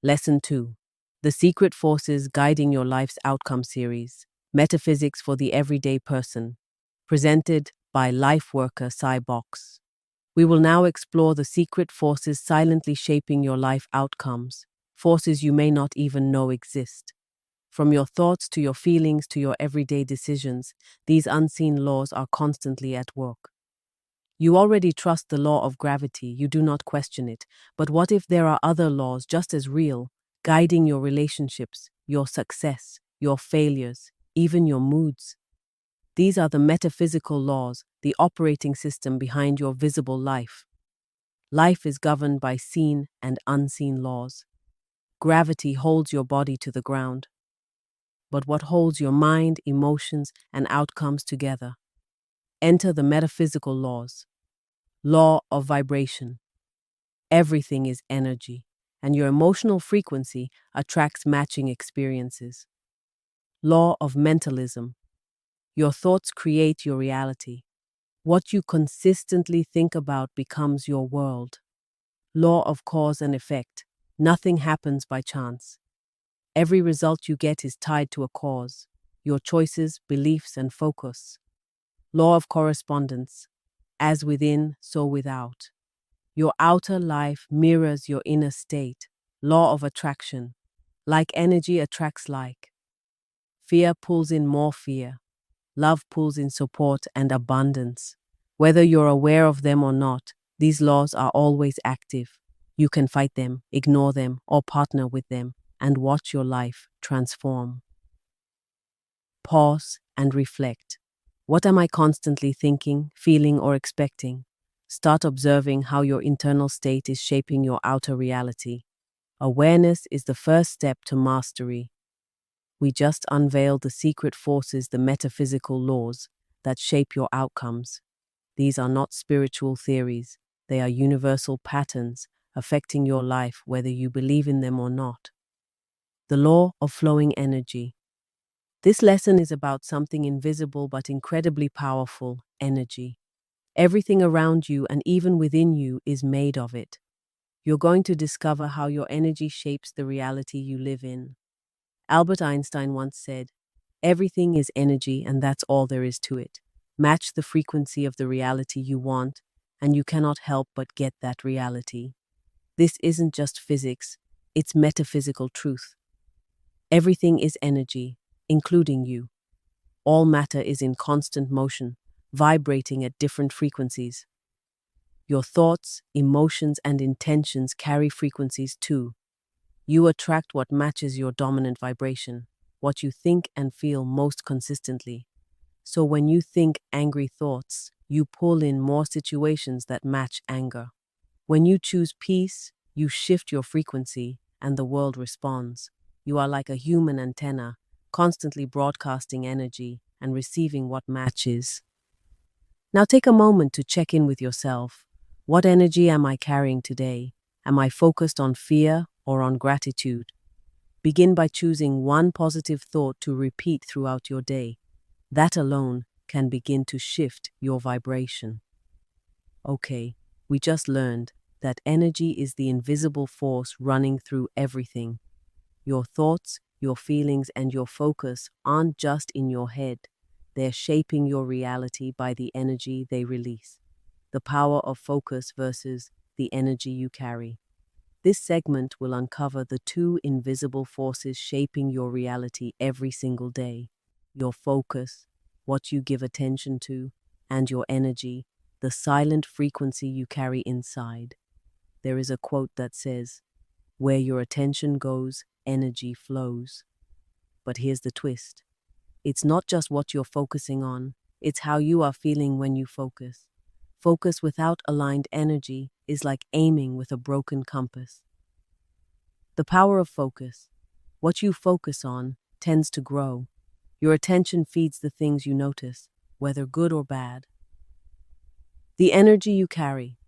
Lesson 2. The Secret Forces Guiding Your Life's Outcome series. Metaphysics for the Everyday Person. Presented by LifeWorker SIBOX. We will now explore the secret forces silently shaping your life outcomes, forces you may not even know exist. From your thoughts to your feelings to your everyday decisions, these unseen laws are constantly at work. You already trust the law of gravity, you do not question it, but what if there are other laws just as real, guiding your relationships, your success, your failures, even your moods? These are the metaphysical laws, the operating system behind your visible life. Life is governed by seen and unseen laws. Gravity holds your body to the ground. But what holds your mind, emotions, and outcomes together? Enter the metaphysical laws. Law of vibration. Everything is energy, and your emotional frequency attracts matching experiences. Law of mentalism. Your thoughts create your reality. What you consistently think about becomes your world. Law of cause and effect. Nothing happens by chance. Every result you get is tied to a cause, your choices, beliefs, and focus. Law of correspondence. As within, so without. Your outer life mirrors your inner state. Law of attraction. Like energy attracts like. Fear pulls in more fear. Love pulls in support and abundance. Whether you're aware of them or not, these laws are always active. You can fight them, ignore them, or partner with them, and watch your life transform. Pause and reflect. What am I constantly thinking, feeling, or expecting? Start observing how your internal state is shaping your outer reality. Awareness is the first step to mastery. We just unveiled the secret forces, the metaphysical laws that shape your outcomes. These are not spiritual theories. They are universal patterns affecting your life whether you believe in them or not. The law of flowing energy. This lesson is about something invisible but incredibly powerful: energy. Everything around you and even within you is made of it. You're going to discover how your energy shapes the reality you live in. Albert Einstein once said, "Everything is energy and that's all there is to it. Match the frequency of the reality you want, and you cannot help but get that reality." This isn't just physics, it's metaphysical truth. Everything is energy, including you. All matter is in constant motion, vibrating at different frequencies. Your thoughts, emotions, and intentions carry frequencies too. You attract what matches your dominant vibration, what you think and feel most consistently. So when you think angry thoughts, you pull in more situations that match anger. When you choose peace, you shift your frequency and the world responds. You are like a human antenna, constantly broadcasting energy and receiving what matches. Now take a moment to check in with yourself. What energy am I carrying today? Am I focused on fear or on gratitude? Begin by choosing one positive thought to repeat throughout your day. That alone can begin to shift your vibration. Okay, we just learned that energy is the invisible force running through everything. Your thoughts, your feelings, and your focus aren't just in your head. They're shaping your reality by the energy they release. The power of focus versus the energy you carry. This segment will uncover the two invisible forces shaping your reality every single day. Your focus, what you give attention to, and your energy, the silent frequency you carry inside. There is a quote that says, "Where your attention goes, energy flows." But here's the twist. It's not just what you're focusing on, it's how you are feeling when you focus. Focus without aligned energy is like aiming with a broken compass. The power of focus. What you focus on tends to grow. Your attention feeds the things you notice, whether good or bad. The energy you carry.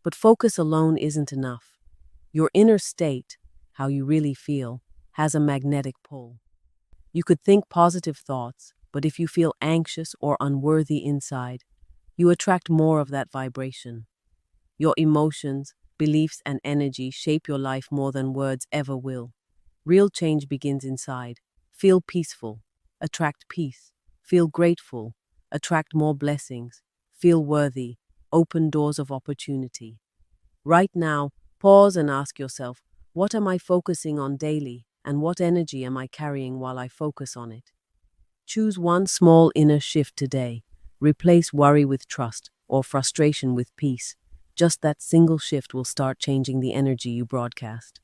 But focus alone isn't enough. Your inner state, how you really feel, has a magnetic pull. You could think positive thoughts, but if you feel anxious or unworthy inside, you attract more of that vibration. Your emotions, beliefs, and energy shape your life more than words ever will. Real change begins inside. Feel peaceful, attract peace. Feel grateful, attract more blessings. Feel worthy, open doors of opportunity. Right now, pause and ask yourself, what am I focusing on daily, and what energy am I carrying while I focus on it? Choose one small inner shift today. Replace worry with trust or frustration with peace. Just that single shift will start changing the energy you broadcast.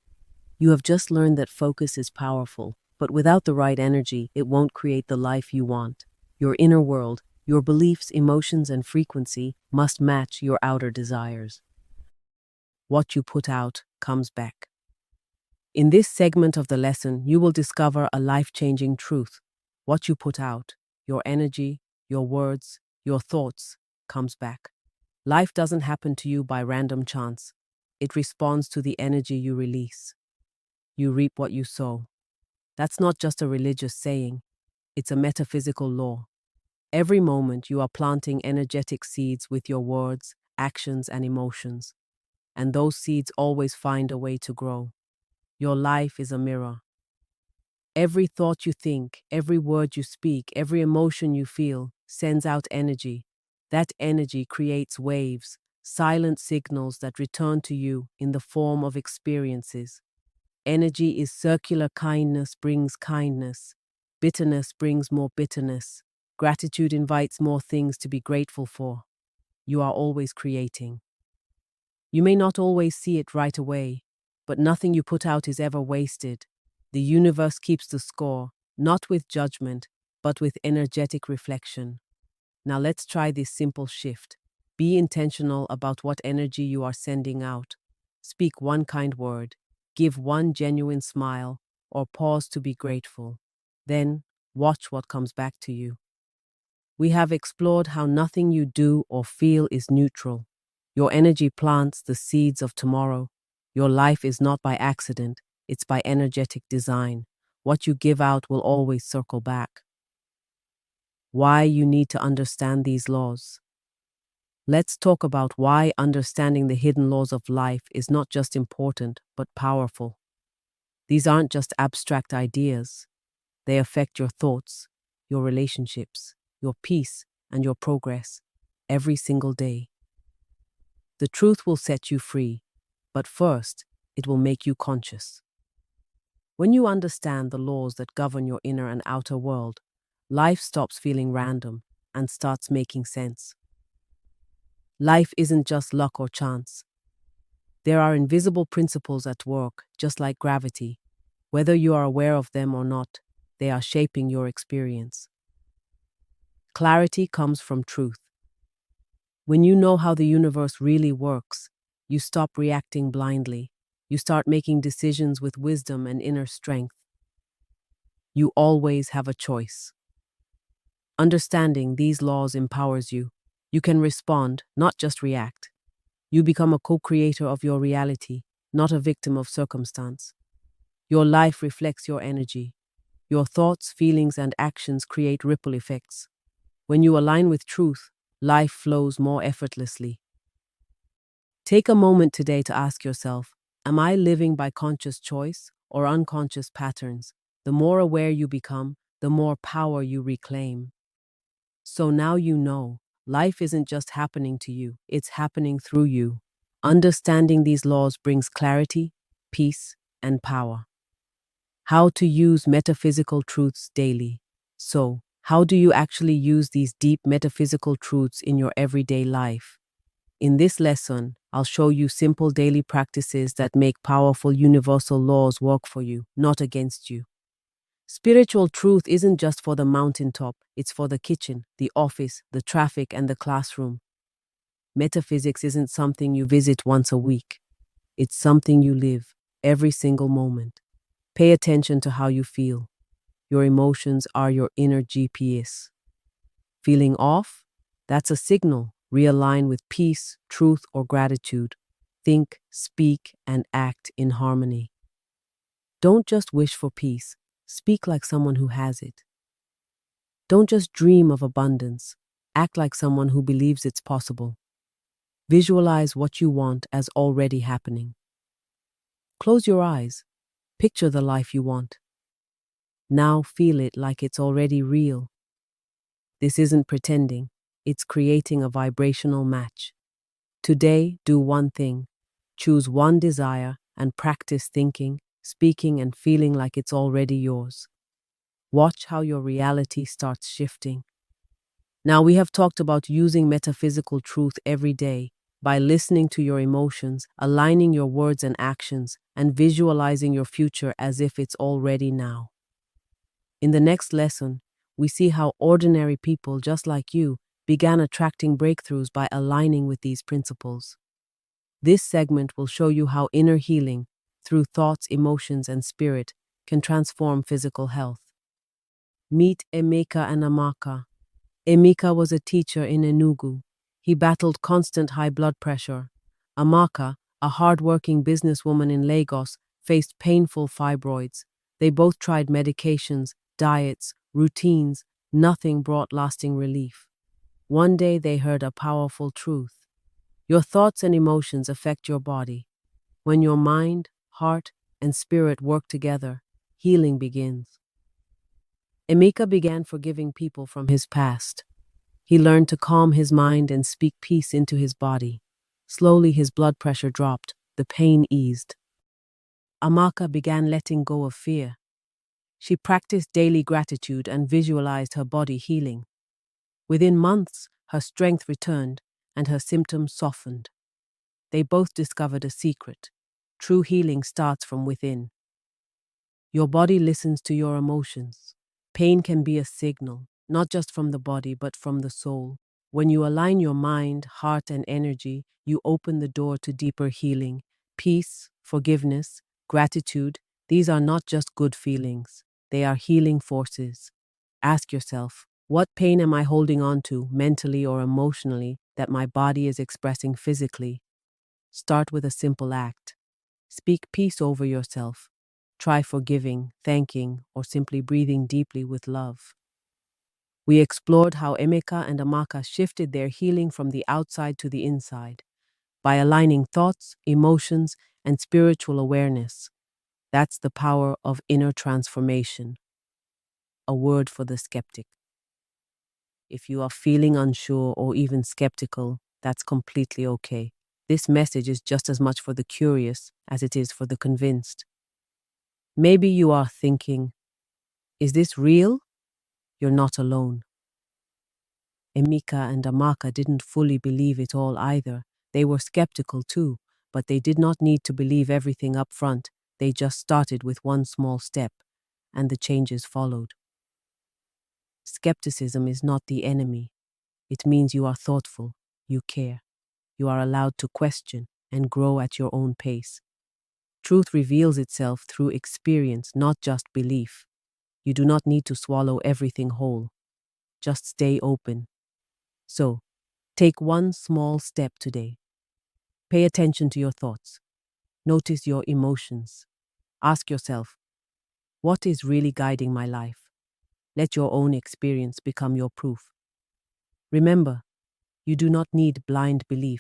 You have just learned that focus is powerful, but without the right energy, it won't create the life you want. Your inner world, your beliefs, emotions, and frequency must match your outer desires. What you put out comes back. In this segment of the lesson, you will discover a life-changing truth. What you put out, your energy, your words, your thoughts, comes back. Life doesn't happen to you by random chance. It responds to the energy you release. You reap what you sow. That's not just a religious saying. It's a metaphysical law. Every moment you are planting energetic seeds with your words, actions, and emotions. And those seeds always find a way to grow. Your life is a mirror. Every thought you think, every word you speak, every emotion you feel sends out energy. That energy creates waves, silent signals that return to you in the form of experiences. Energy is circular. Kindness brings kindness. Bitterness brings more bitterness. Gratitude invites more things to be grateful for. You are always creating. You may not always see it right away, but nothing you put out is ever wasted. The universe keeps the score, not with judgment, but with energetic reflection. Now let's try this simple shift. Be intentional about what energy you are sending out. Speak one kind word, give one genuine smile, or pause to be grateful. Then, watch what comes back to you. We have explored how nothing you do or feel is neutral. Your energy plants the seeds of tomorrow. Your life is not by accident, it's by energetic design. What you give out will always circle back. Why you need to understand these laws. Let's talk about why understanding the hidden laws of life is not just important, but powerful. These aren't just abstract ideas. They affect your thoughts, your relationships, your peace, and your progress every single day. The truth will set you free, but first, it will make you conscious. When you understand the laws that govern your inner and outer world, life stops feeling random and starts making sense. Life isn't just luck or chance. There are invisible principles at work, just like gravity. Whether you are aware of them or not, they are shaping your experience. Clarity comes from truth. When you know how the universe really works, you stop reacting blindly. You start making decisions with wisdom and inner strength. You always have a choice. Understanding these laws empowers you. You can respond, not just react. You become a co-creator of your reality, not a victim of circumstance. Your life reflects your energy. Your thoughts, feelings, and actions create ripple effects. When you align with truth, life flows more effortlessly. Take a moment today to ask yourself, am I living by conscious choice or unconscious patterns? The more aware you become, the more power you reclaim. So now you know, life isn't just happening to you, it's happening through you. Understanding these laws brings clarity, peace, and power. How to use metaphysical truths daily. So, how do you actually use these deep metaphysical truths in your everyday life? In this lesson, I'll show you simple daily practices that make powerful universal laws work for you, not against you. Spiritual truth isn't just for the mountaintop, it's for the kitchen, the office, the traffic, and the classroom. Metaphysics isn't something you visit once a week. It's something you live every single moment. Pay attention to how you feel. Your emotions are your inner GPS. Feeling off? That's a signal. Realign with peace, truth, or gratitude. Think, speak, and act in harmony. Don't just wish for peace. Speak like someone who has it. Don't just dream of abundance. Act like someone who believes it's possible. Visualize what you want as already happening. Close your eyes. Picture the life you want. Now feel it like it's already real. This isn't pretending, it's creating a vibrational match. Today, do one thing. Choose one desire and practice thinking, speaking, and feeling like it's already yours. Watch how your reality starts shifting. Now, we have talked about using metaphysical truth every day by listening to your emotions, aligning your words and actions, and visualizing your future as if it's already now. In the next lesson, we see how ordinary people just like you began attracting breakthroughs by aligning with these principles. This segment will show you how inner healing, through thoughts, emotions, and spirit, can transform physical health. Meet Emeka and Amaka. Emeka was a teacher in Enugu. He battled constant high blood pressure. Amaka, a hard-working businesswoman in Lagos, faced painful fibroids. They both tried medications, diets, routines. Nothing brought lasting relief. One day they heard a powerful truth. Your thoughts and emotions affect your body. When your mind, heart, and spirit work together, healing begins. Emeka began forgiving people from his past. He learned to calm his mind and speak peace into his body. Slowly his blood pressure dropped, the pain eased. Amaka began letting go of fear. She practiced daily gratitude and visualized her body healing. Within months, her strength returned and her symptoms softened. They both discovered a secret. True healing starts from within. Your body listens to your emotions. Pain can be a signal, not just from the body, but from the soul. When you align your mind, heart, and energy, you open the door to deeper healing. Peace, forgiveness, gratitude, these are not just good feelings. They are healing forces. Ask yourself, what pain am I holding on to, mentally or emotionally, that my body is expressing physically? Start with a simple act. Speak peace over yourself. Try forgiving, thanking, or simply breathing deeply with love. We explored how Emeka and Amaka shifted their healing from the outside to the inside by aligning thoughts, emotions, and spiritual awareness. That's the power of inner transformation. A word for the skeptic. If you are feeling unsure or even skeptical, that's completely okay. This message is just as much for the curious as it is for the convinced. Maybe you are thinking, is this real? You're not alone. Emeka and Amaka didn't fully believe it all either. They were skeptical too, but they did not need to believe everything up front. They just started with one small step, and the changes followed. Skepticism is not the enemy. It means you are thoughtful, you care. You are allowed to question and grow at your own pace. Truth reveals itself through experience, not just belief. You do not need to swallow everything whole. Just stay open. So, take one small step today. Pay attention to your thoughts. Notice your emotions. Ask yourself, what is really guiding my life? Let your own experience become your proof. Remember, you do not need blind belief,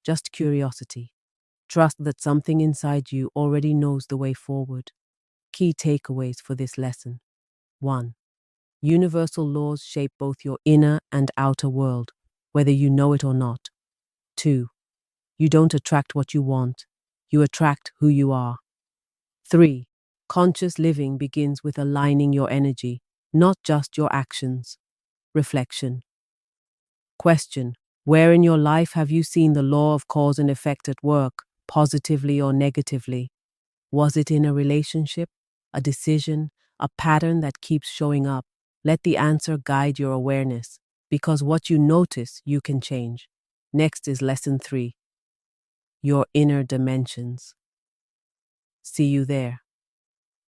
just curiosity. Trust that something inside you already knows the way forward. Key takeaways for this lesson. 1. Universal laws shape both your inner and outer world, whether you know it or not. 2. You don't attract what you want, you attract who you are. 3. Conscious living begins with aligning your energy, not just your actions. Reflection. Question. Where in your life have you seen the law of cause and effect at work, positively or negatively? Was it in a relationship, a decision, a pattern that keeps showing up? Let the answer guide your awareness, because what you notice, you can change. Next is lesson 3. Your inner dimensions. See you there.